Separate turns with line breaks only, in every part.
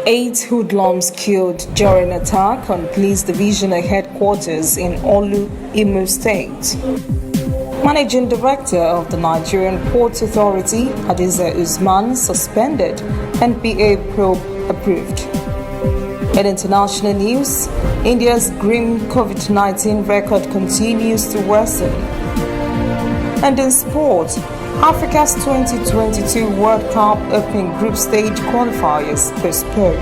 8 hoodlums killed during attack on police divisional headquarters in Olu, Imo State. Managing Director of the Nigerian Ports Authority, Hadiza Usman, suspended. NPA probe approved. In international news, India's grim COVID-19 record continues to worsen. And in sport, Africa's 2022 World Cup Open Group Stage qualifiers postponed.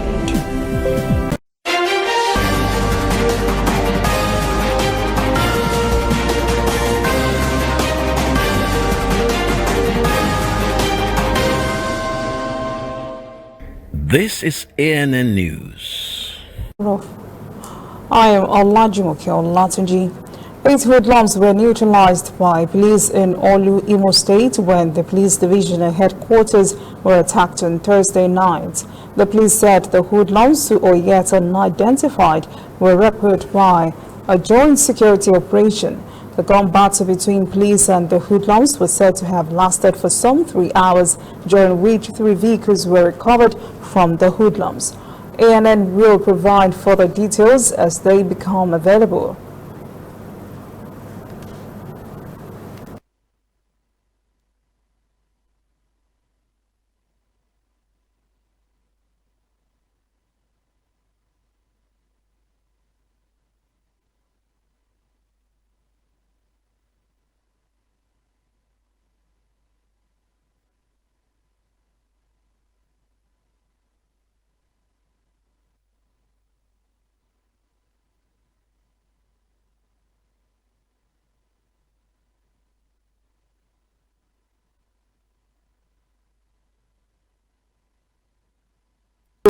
This is ANN News.
I am Olajumoke Olatunji. 8 hoodlums were neutralized by police in Olu, Imo State when the police divisional headquarters were attacked on Thursday night. The police said the hoodlums, who are yet unidentified, were repelled by a joint security operation. The gun battle between police and the hoodlums was said to have lasted for some 3 hours, during which 3 vehicles were recovered from the hoodlums. ANN will provide further details as they become available.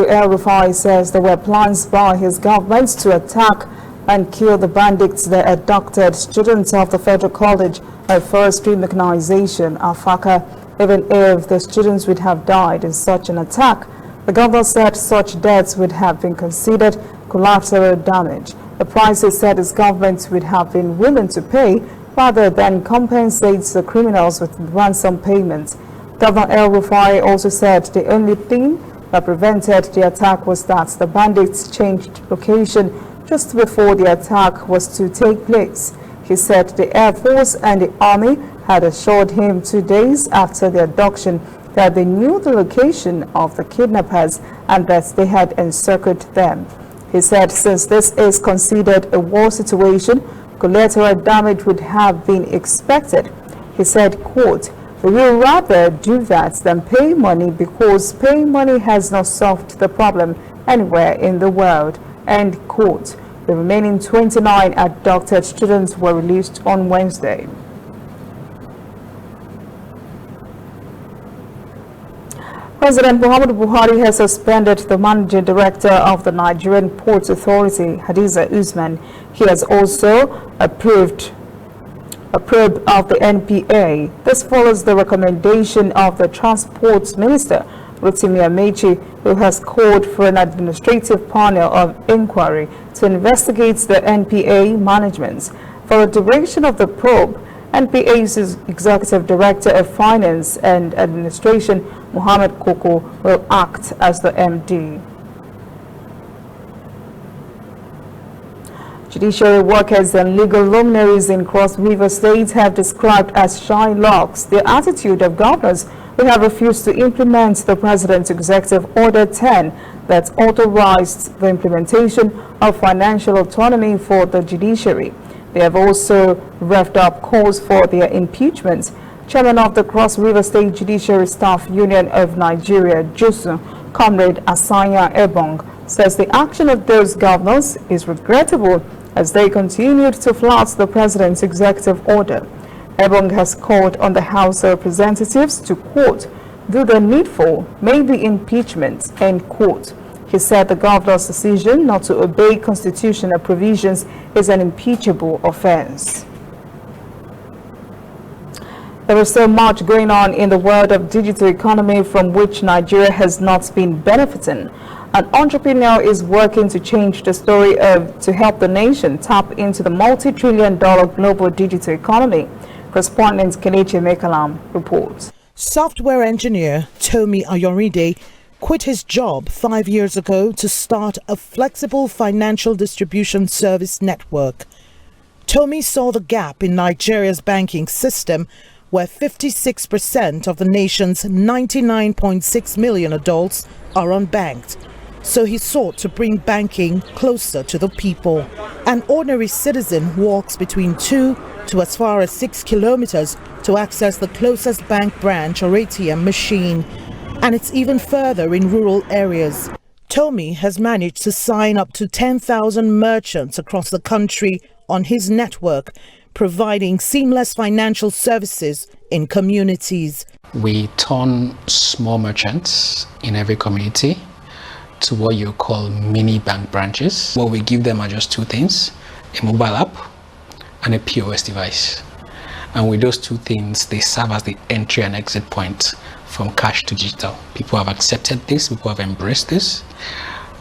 El-Rufai says there were plans by his government to attack and kill the bandits that abducted students of the Federal College of Forestry Mechanization, AFACA, even if the students would have died in such an attack. The governor said such deaths would have been considered collateral damage. The price he said his government would have been willing to pay rather than compensate the criminals with ransom payments. Governor El-Rufai also said the only thing that prevented the attack was that the bandits changed location just before the attack was to take place. He said the Air Force and the Army had assured him 2 days after the abduction that they knew the location of the kidnappers and that they had encircled them. He said since this is considered a war situation, collateral damage would have been expected. He said, quote, "We will rather do that than pay money because paying money has not solved the problem anywhere in the world." End quote. The remaining 29 abducted students were released on Wednesday. President Muhammadu Buhari has suspended the managing director of the Nigerian Ports Authority, Hadiza Usman. He has also approved a probe of the NPA. This follows the recommendation of the Transport Minister, Rotimi Amechi, who has called for an administrative panel of inquiry to investigate the NPA management. For the duration of the probe, NPA's Executive Director of Finance and Administration, Mohammed Koko, will act as the MD. Judiciary workers and legal luminaries in Cross River State have described as Shylocks the attitude of governors who have refused to implement the President's Executive Order 10 that authorized the implementation of financial autonomy for the judiciary. They have also revved up calls for their impeachment. Chairman of the Cross River State Judiciary Staff Union of Nigeria, JUSU, Comrade Asanya Ebong, says the action of those governors is regrettable as they continued to flout the President's executive order. Ebong has called on the House of Representatives to, quote, "do the needful, maybe impeachment," end quote. He said the governor's decision not to obey constitutional provisions is an impeachable offense. There is so much going on in the world of digital economy from which Nigeria has not been benefiting. An entrepreneur is working to change the story to help the nation tap into the multi-trillion-dollar global digital economy. Correspondent Kelechi Mekalam reports.
Software engineer Tomi Ayoride quit his job 5 years ago to start a flexible financial distribution service network. Tomi saw the gap in Nigeria's banking system, where 56% of the nation's 99.6 million adults are unbanked. So he sought to bring banking closer to the people. An ordinary citizen walks between 2 to as far as 6 kilometers to access the closest bank branch or ATM machine. And it's even further in rural areas. Tomi has managed to sign up to 10,000 merchants across the country on his network, providing seamless financial services in communities.
We turn small merchants in every community to what you call mini bank branches. What we give them are just two things: a mobile app and a POS device. And with those two things, they serve as the entry and exit point from cash to digital. People have accepted this, people have embraced this.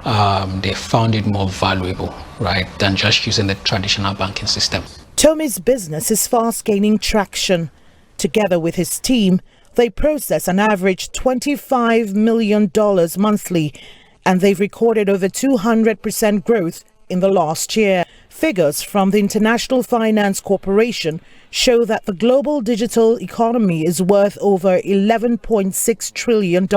They found it more valuable, right, than just using the traditional banking system.
Tomi's business is fast gaining traction. Together with his team, they process an average $25 million monthly, and they've recorded over 200% growth in the last year. Figures from the International Finance Corporation show that the global digital economy is worth over $11.6 trillion.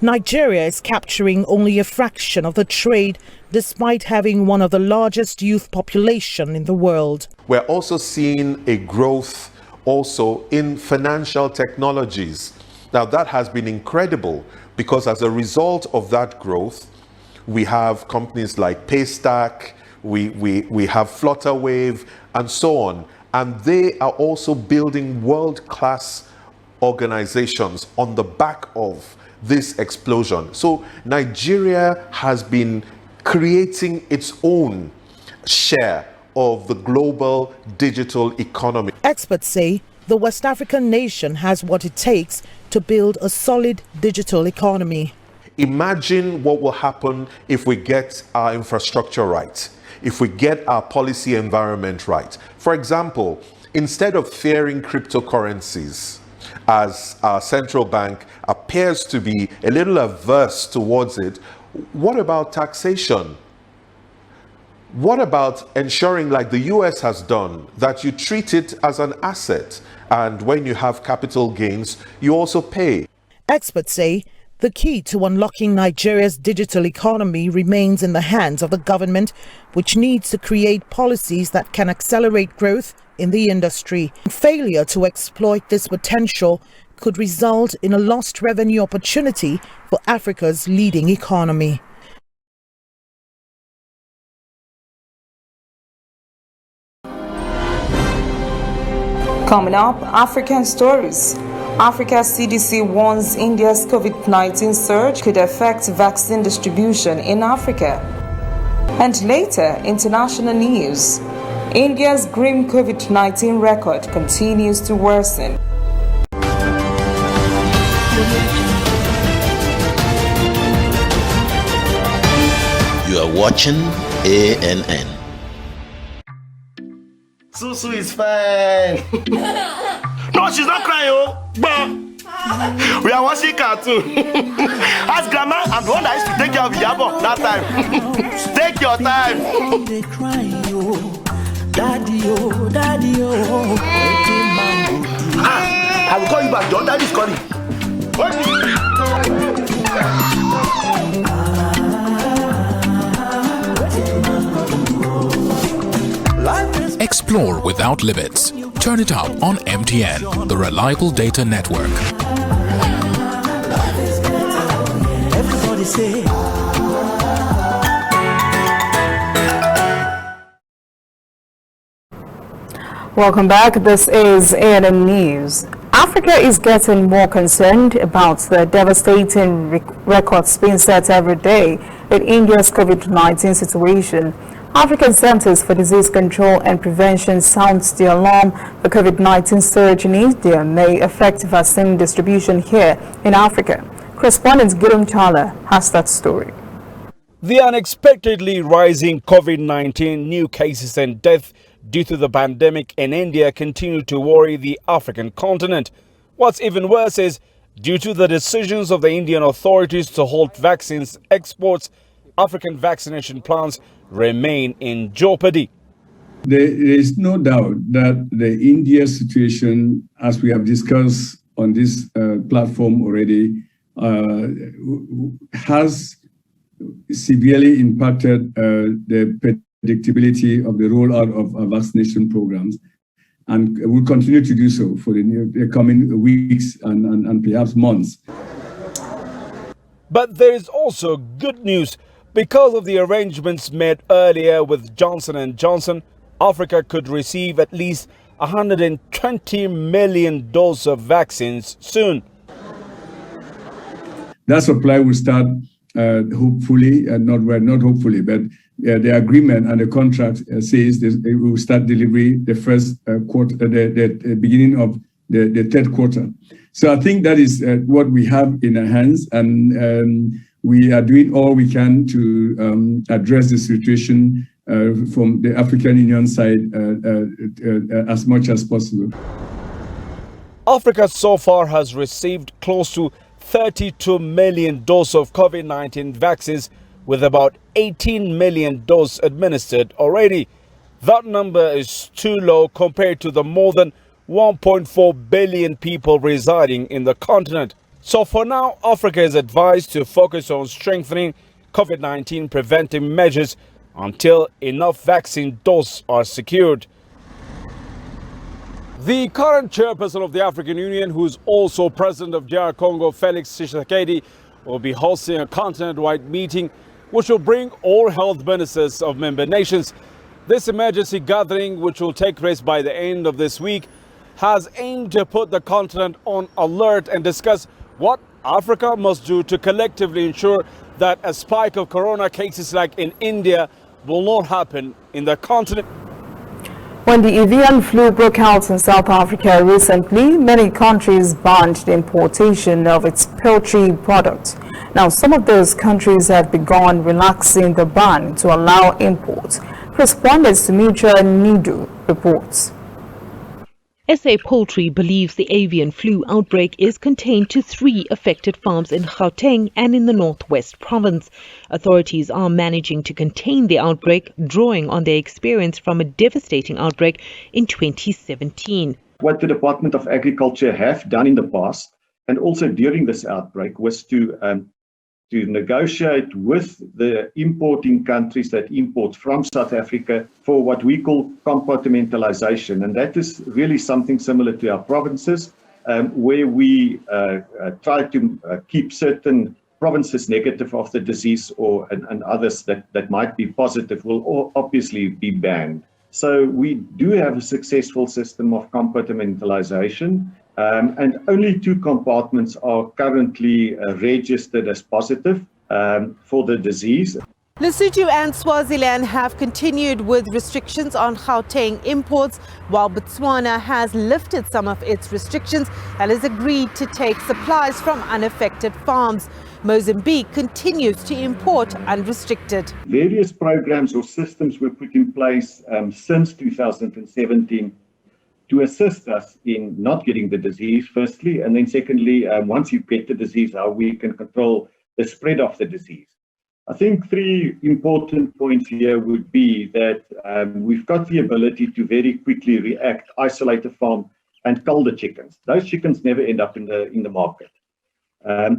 Nigeria is capturing only a fraction of the trade, despite having one of the largest youth population in the world.
We're also seeing a growth also in financial technologies. Now that has been incredible, because as a result of that growth, we have companies like Paystack, we have Flutterwave, and so on. And they are also building world-class organizations on the back of this explosion. So Nigeria has been creating its own share of the global digital economy.
Experts say the West African nation has what it takes to build a solid digital economy.
Imagine what will happen if we get our infrastructure right, if we get our policy environment right. For example, instead of fearing cryptocurrencies, as our central bank appears to be a little averse towards it, what about taxation? What about ensuring, like the US has done, that you treat it as an asset, and when you have capital gains, you also pay?
Experts say the key to unlocking Nigeria's digital economy remains in the hands of the government, which needs to create policies that can accelerate growth in the industry. Failure to exploit this potential could result in a lost revenue opportunity for Africa's leading economy.
Coming up, African stories. Africa's CDC warns India's COVID-19 surge could affect vaccine distribution in Africa. And later, international news. India's grim COVID-19 record continues to worsen.
You are watching ANN.
Susu is fine. No, she's not crying, oh. But we are watching cartoon. Ask grandma, I'm the one that used to take care of Yabo that time. Take your time.
They cry, oh, daddy, oh, daddy, oh.
I will call you back. Your daddy is calling.
Explore without limits. Turn it up on MTN, the reliable data network.
Everybody say.
Welcome back. This is ANN News. Africa is getting more concerned about the devastating records being set every day in India's COVID-19 situation. African Centers for Disease Control and Prevention sounds the alarm. The COVID-19 surge in India may affect vaccine distribution here in Africa. Correspondent Gideon Chala has that story.
The unexpectedly rising COVID-19 new cases and deaths due to the pandemic in India continue to worry the African continent. What's even worse is Due to the decisions of the Indian authorities to halt vaccines exports, African vaccination plans remain in jeopardy.
There is no doubt that the India situation, as we have discussed on this platform already, has severely impacted the predictability of the rollout of our vaccination programs, and will continue to do so for the coming weeks and perhaps months.
But there is also good news. Because of the arrangements made earlier with Johnson & Johnson, Africa could receive at least 120 million doses of vaccines soon. That supply will start hopefully, not hopefully, but the agreement and the contract says it will start delivery the first quarter, the beginning of the third quarter. So I think that is what we have in our hands, and we are doing all we can to address the situation from the African Union side as much as possible. Africa so far has received close to 32 million doses of COVID-19 vaccines, with about 18 million doses administered already. That number is too low compared to the more than 1.4 billion people residing in the continent. So for now, Africa is advised to focus on strengthening COVID-19 preventive measures until enough vaccine doses are secured. The current chairperson of the African Union, who is also president of DR Congo, Felix Tshisekedi, will be hosting a continent-wide meeting which will bring all health ministers of member nations. This emergency gathering, which will take place by the end of this week, has aimed to put the continent on alert and discuss what Africa must do to collectively ensure that a spike of corona cases like in India will not happen in the continent.
When the avian flu broke out in South Africa recently, many countries banned the importation of its poultry products. Now, some of those countries have begun relaxing the ban to allow imports. Correspondent Sumitra Nidu reports.
SA Poultry believes the avian flu outbreak is contained to 3 affected farms in Gauteng and in the Northwest Province. Authorities are managing to contain the outbreak, drawing on their experience from a devastating outbreak in 2017.
What the Department of Agriculture have done in the past, and also during this outbreak, was to negotiate with the importing countries that import from South Africa for what we call compartmentalization. And that is really something similar to our provinces, where we try to keep certain provinces negative of the disease, and others that might be positive will obviously be banned. So we do have a successful system of compartmentalization. And only 2 compartments are currently registered as positive for the disease.
Lesotho and Swaziland have continued with restrictions on Gauteng imports, while Botswana has lifted some of its restrictions and has agreed to take supplies from unaffected farms. Mozambique continues to import unrestricted.
Various programs or systems were put in place since 2017 to assist us in not getting the disease, firstly, and then secondly, once you get the disease, how we can control the spread of the disease. I think 3 important points here would be that we've got the ability to very quickly react, isolate a farm, and cull the chickens. Those chickens never end up in the market.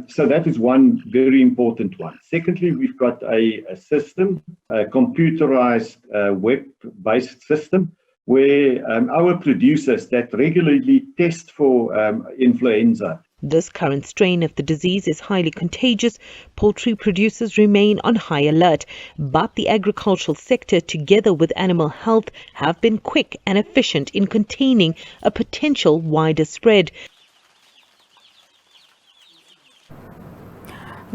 So that is one very important one. Secondly, we've got a system, a computerized web-based system, where our producers that regularly test for influenza.
This current strain of the disease is highly contagious. Poultry producers remain on high alert, but the agricultural sector, together with animal health, have been quick and efficient in containing a potential wider spread.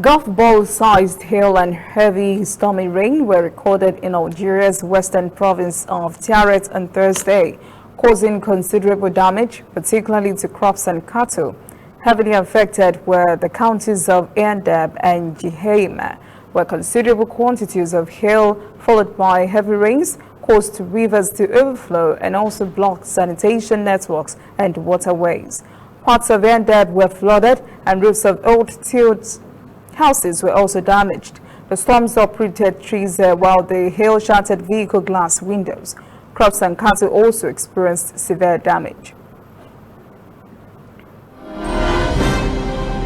Golf ball-sized hail and heavy stormy rain were recorded in Algeria's western province of Tiaret on Thursday, causing considerable damage, particularly to crops and cattle. Heavily affected were the counties of Endeb and Jiheima, where considerable quantities of hail, followed by heavy rains, caused rivers to overflow and also blocked sanitation networks and waterways. Parts of Endeb were flooded and roofs of old tiled houses were also damaged. The storms uprooted trees while the hail shattered vehicle glass windows. Crops and cattle also experienced severe damage.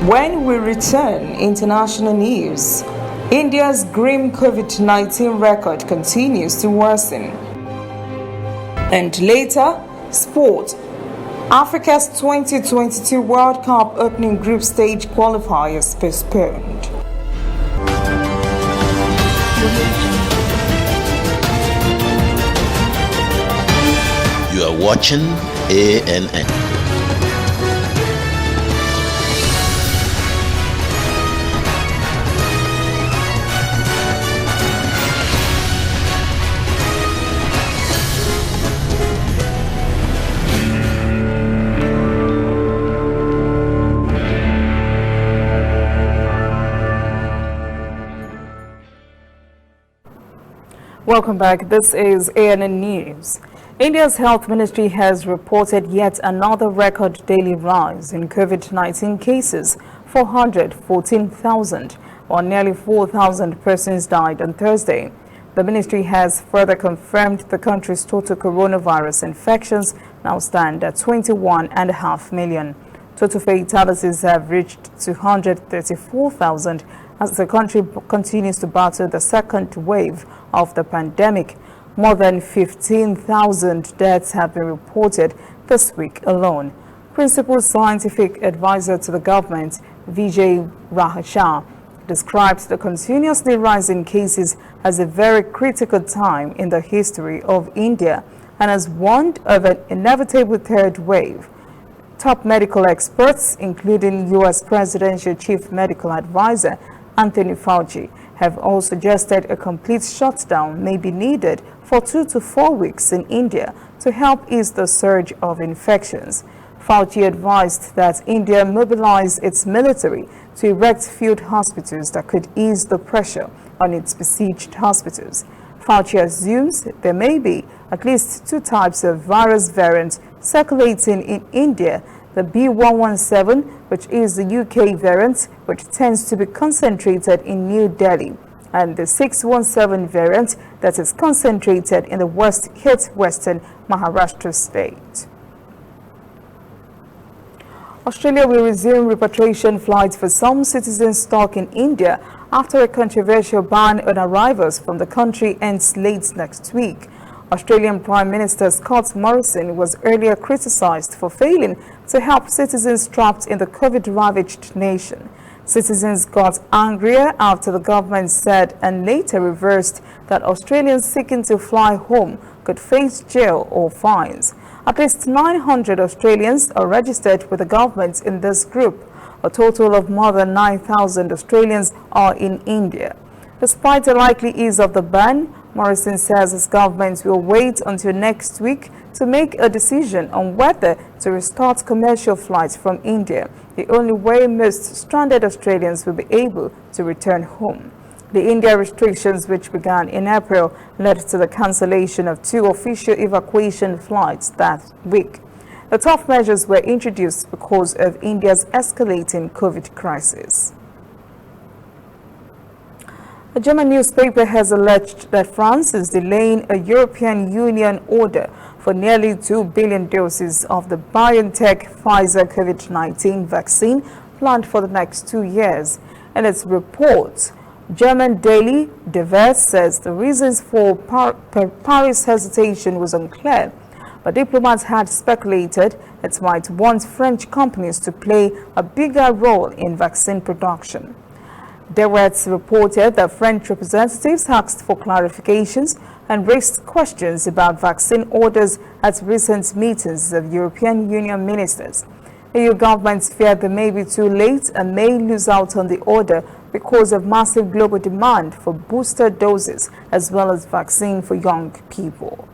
When we return, international news. India's grim COVID-19 record continues to worsen. And later, sport. Africa's 2022 World Cup opening group stage qualifiers postponed.
You are watching ANN.
Welcome back. This is ANN News. India's health ministry has reported yet another record daily rise in COVID-19 cases, 414,000, while nearly 4,000 persons died on Thursday. The ministry has further confirmed the country's total coronavirus infections now stand at 21.5 million. Total fatalities have reached 234,000 as the country continues to battle the second wave of the pandemic. More than 15,000 deaths have been reported this week alone. Principal Scientific Advisor to the government, Vijay Rahashah, describes the continuously rising cases as a very critical time in the history of India and has warned of an inevitable third wave. Top medical experts, including U.S. Presidential Chief Medical Advisor Anthony Fauci, have all suggested a complete shutdown may be needed for 2 to 4 weeks in India to help ease the surge of infections. Fauci advised that India mobilize its military to erect field hospitals that could ease the pressure on its besieged hospitals. Fauci assumes there may be at least 2 types of virus variants circulating in India: the B117, which is the UK variant, which tends to be concentrated in New Delhi, and the 617 variant that is concentrated in the worst-hit western Maharashtra state. Australia will resume repatriation flights for some citizens stuck in India after a controversial ban on arrivals from the country ends late next week. Australian Prime Minister Scott Morrison was earlier criticized for failing to help citizens trapped in the COVID-ravaged nation. Citizens got angrier after the government said and later reversed that Australians seeking to fly home could face jail or fines. At least 900 Australians are registered with the government in this group. A total of more than 9,000 Australians are in India. Despite the likely ease of the ban, Morrison says his government will wait until next week to make a decision on whether to restart commercial flights from India, the only way most stranded Australians will be able to return home. The India restrictions, which began in April, led to the cancellation of 2 official evacuation flights that week. The tough measures were introduced because of India's escalating COVID crisis. A German newspaper has alleged that France is delaying a European Union order for nearly 2 billion doses of the BioNTech Pfizer COVID-19 vaccine planned for the next 2 years. In its report, German daily Der Welt says the reasons for Paris' hesitation was unclear, but diplomats had speculated it might want French companies to play a bigger role in vaccine production. Der Welt reported that French representatives asked for clarifications and raised questions about vaccine orders at recent meetings of European Union ministers. EU governments fear they may be too late and may lose out on the order because of massive global demand for booster doses as well as vaccine for young people.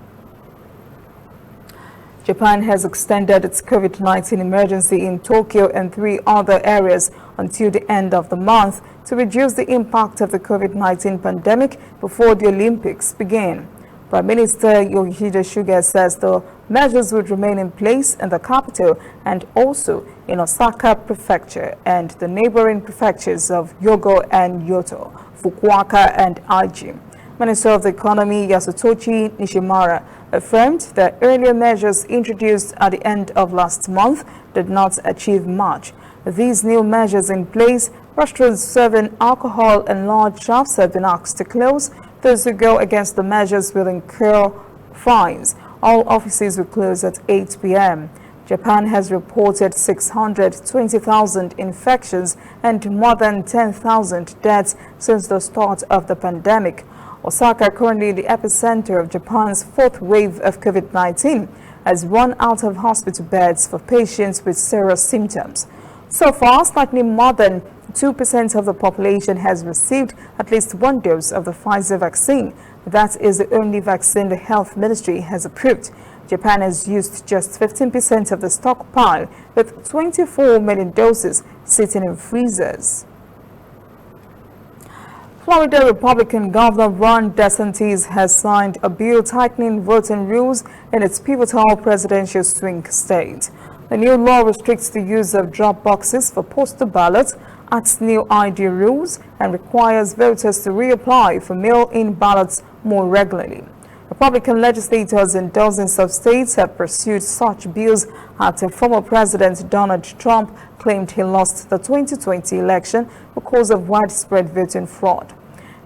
Japan has extended its COVID-19 emergency in Tokyo and 3 other areas until the end of the month to reduce the impact of the COVID-19 pandemic before the Olympics begin. Prime Minister Yoshihide Suga says the measures would remain in place in the capital and also in Osaka Prefecture and the neighboring prefectures of Hyogo and Kyoto, Fukuoka and Aichi. Minister of the Economy Yasutoshi Nishimura affirmed that earlier measures introduced at the end of last month did not achieve much. These new measures in place, restaurants serving alcohol and large shops have been asked to close. Those who go against the measures will incur fines. All offices will close at 8 p.m. Japan has reported 620,000 infections and more than 10,000 deaths since the start of the pandemic. Osaka, currently the epicenter of Japan's fourth wave of COVID-19, has run out of hospital beds for patients with serious symptoms. So far, slightly more than 2% of the population has received at least one dose of the Pfizer vaccine. That is the only vaccine the health ministry has approved. Japan has used just 15% of the stockpile, with 24 million doses sitting in freezers. Florida Republican Governor Ron DeSantis has signed a bill tightening voting rules in its pivotal presidential swing state. The new law restricts the use of drop boxes for postal ballots, adds new ID rules, and requires voters to reapply for mail-in ballots more regularly. Republican legislators in dozens of states have pursued such bills after former President Donald Trump claimed he lost the 2020 election because of widespread voting fraud.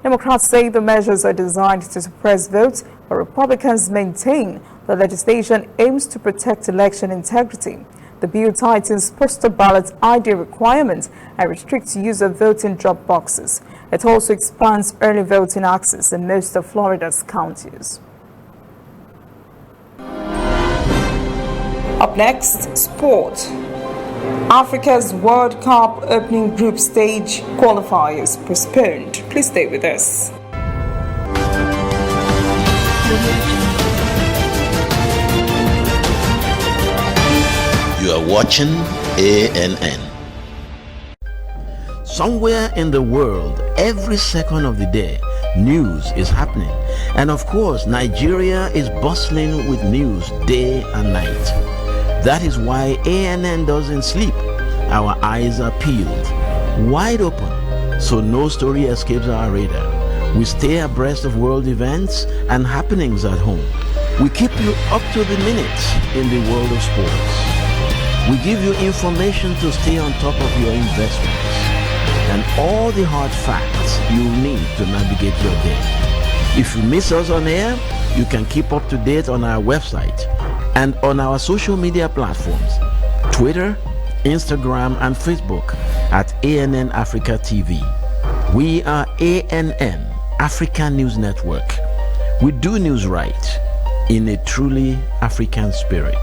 Democrats say the measures are designed to suppress votes, but Republicans maintain the legislation aims to protect election integrity. The bill tightens postal ballot ID requirements and restricts use of voting drop boxes. It also expands early voting access in most of Florida's counties. Up next, sport. Africa's World Cup opening group stage qualifiers postponed. Please stay with us.
You are watching ANN. Somewhere in the world, every second of the day, news is happening. And of course, Nigeria is bustling with news day and night. That is why ANN doesn't sleep. Our eyes are peeled, wide open, so no story escapes our radar. We stay abreast of world events and happenings at home. We keep you up to the minute in the world of sports. We give you information to stay on top of your investments and all the hard facts you need to navigate your day. If you miss us on air, you can keep up to date on our website and on our social media platforms, Twitter, Instagram, and Facebook at ANN Africa TV. We are ANN, Africa News Network. We do news right in a truly African spirit.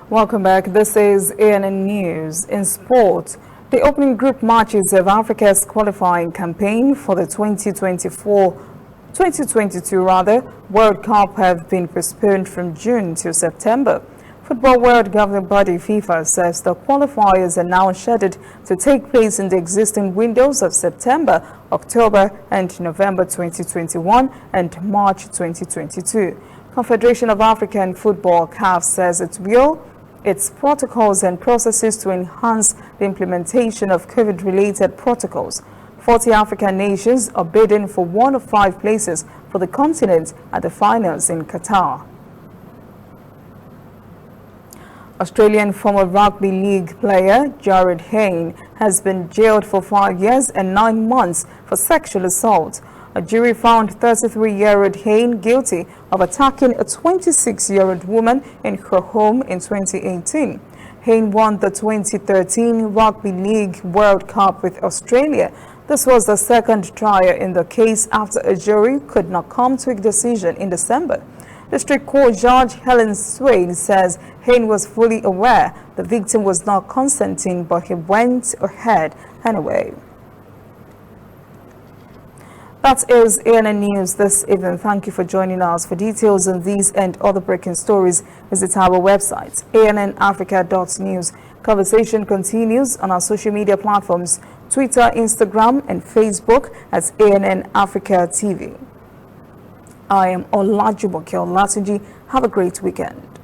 Welcome back. This is ANN News. In sport, the opening group matches of Africa's qualifying campaign for the 2022 World Cup have been postponed from June to September. Football World Governing Body FIFA says the qualifiers are now scheduled to take place in the existing windows of September, October and November 2021 and March 2022. Confederation of African Football (CAF) says it will its protocols and processes to enhance the implementation of COVID-related protocols. 40 African nations are bidding for one of 5 places for the continent at the finals in Qatar. Australian former rugby league player Jared Hayne has been jailed for 5 years and 9 months for sexual assault. A jury found 33-year-old Hayne guilty of attacking a 26-year-old woman in her home in 2018. Hayne won the 2013 Rugby League World Cup with Australia. This was the second trial in the case after a jury could not come to a decision in December. District Court Judge Helen Swain says Hayne was fully aware the victim was not consenting, but he went ahead anyway. That is ANN News this evening. Thank you for joining us. For details on these and other breaking stories, visit our website, annafrica.news. Conversation continues on our social media platforms, Twitter, Instagram, and Facebook at ANN Africa TV. I am Olajumoke Olatunji. Have a great weekend.